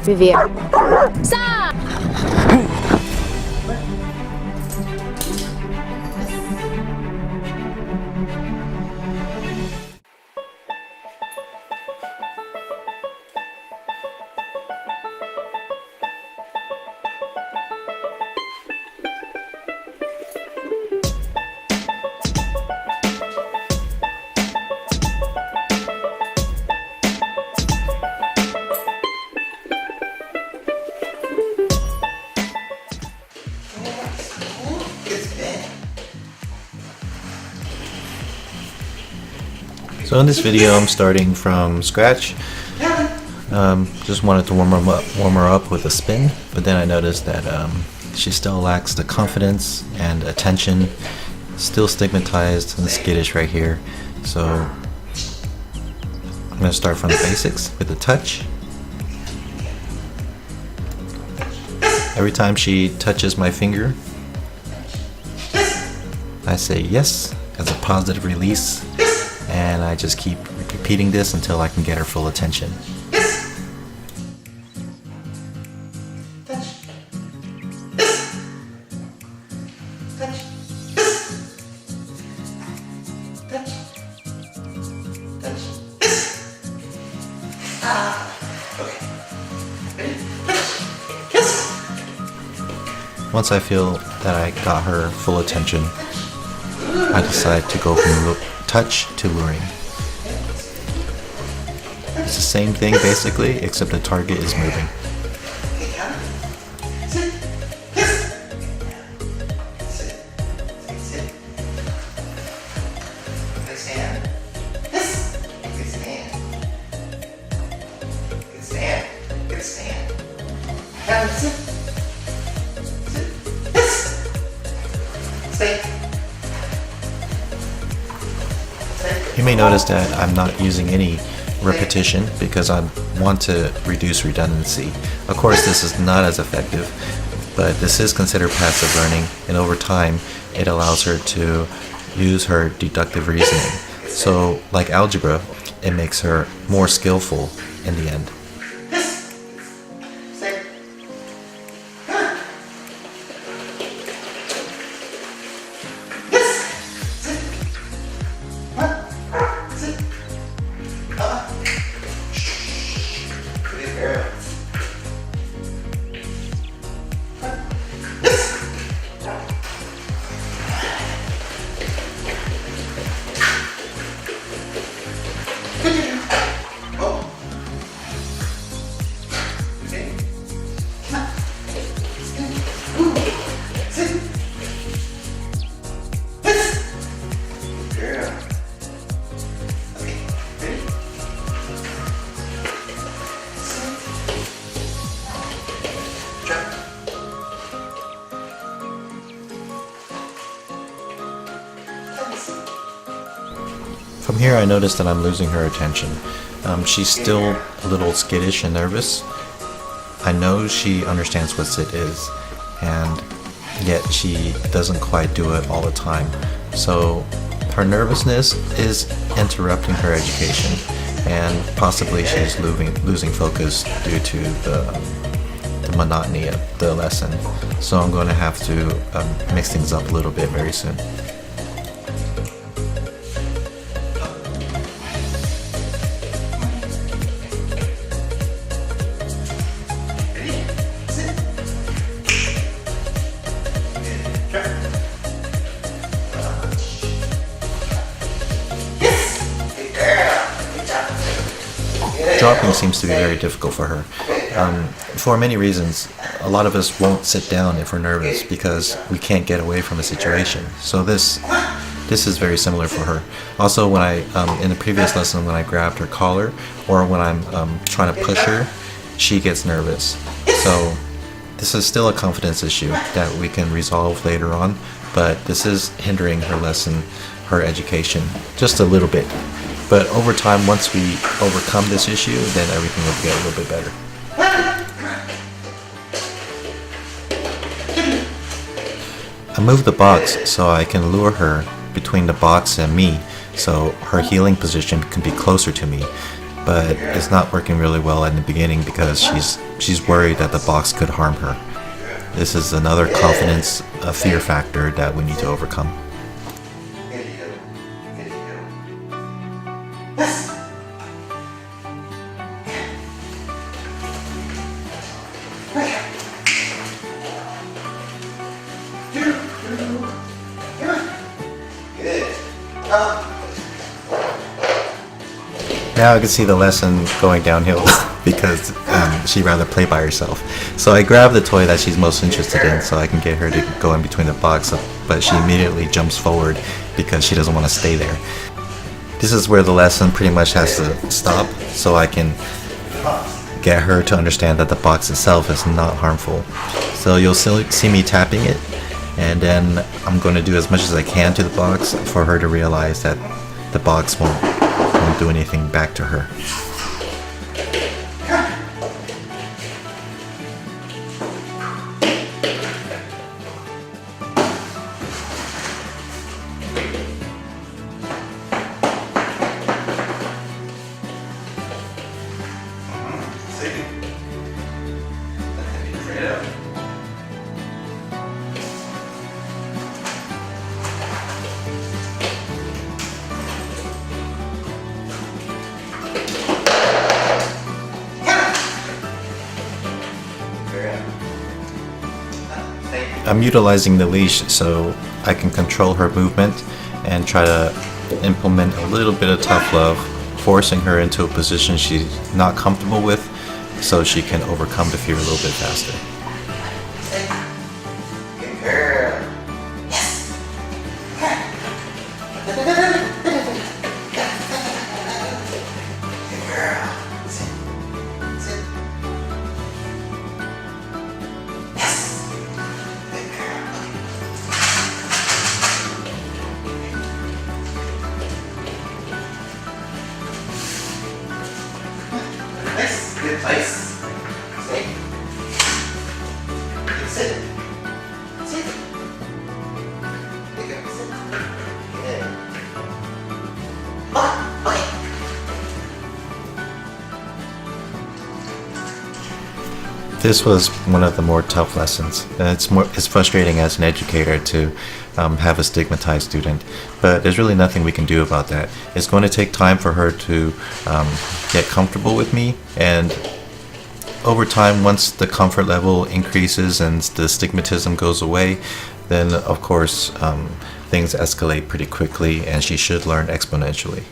Revere. Stop! So in this video, I'm starting from scratch. Just wanted to warm her up with a spin, but then I noticed that she still lacks the confidence and attention, still stigmatized and skittish right here. So I'm going to start from the basics with the touch. Every time she touches my finger, I say yes as a positive release, and I just keep repeating this until I can get her full attention. Once I feel that I got her full attention, I decide to go from touch to luring. It's the same thing basically, except the target is moving. You may notice that I'm not using any repetition because I want to reduce redundancy. Of course, this is not as effective, but this is considered passive learning, and over time it allows her to use her deductive reasoning. So like algebra, it makes her more skillful in the end. From here I notice that I'm losing her attention. She's still a little skittish and nervous. I know she understands what sit is, and yet she doesn't quite do it all the time. So her nervousness is interrupting her education, and possibly she's losing focus due to the monotony of the lesson. So I'm going to have to mix things up a little bit very soon. Dropping seems to be very difficult for her. For many reasons. A lot of us won't sit down if we're nervous because we can't get away from a situation. So this is very similar for her. Also, when in the previous lesson, when I grabbed her collar or when I'm trying to push her, she gets nervous. So this is still a confidence issue that we can resolve later on, but this is hindering her lesson, her education, just a little bit. But over time, once we overcome this issue, then everything will get a little bit better. I moved the box so I can lure her between the box and me, so her healing position can be closer to me. but it's not working really well in the beginning because she's worried that the box could harm her. This is another confidence, fear factor that we need to overcome. Now I can see the lesson going downhill because she'd rather play by herself. So I grab the toy that she's most interested in so I can get her to go in between the box, but she immediately jumps forward because she doesn't want to stay there. This is where the lesson pretty much has to stop so I can get her to understand that the box itself is not harmful. So you'll see me tapping it, and then I'm going to do as much as I can to the box for her to realize that the box won't do anything back to her. I'm utilizing the leash so I can control her movement and try to implement a little bit of tough love, forcing her into a position she's not comfortable with so she can overcome the fear a little bit faster. Good girl. Yes. Good girl. Sit. Sit. Yes. Good girl. Nice. Good place. Stay. Sit. Sit. Good girl. Sit. Good. Okay. This was one of the more tough lessons. It's frustrating as an educator to have a stigmatized student, but there's really nothing we can do about that. It's going to take time for her to get comfortable with me, and over time, once the comfort level increases and the stigmatism goes away, then of course things escalate pretty quickly and she should learn exponentially.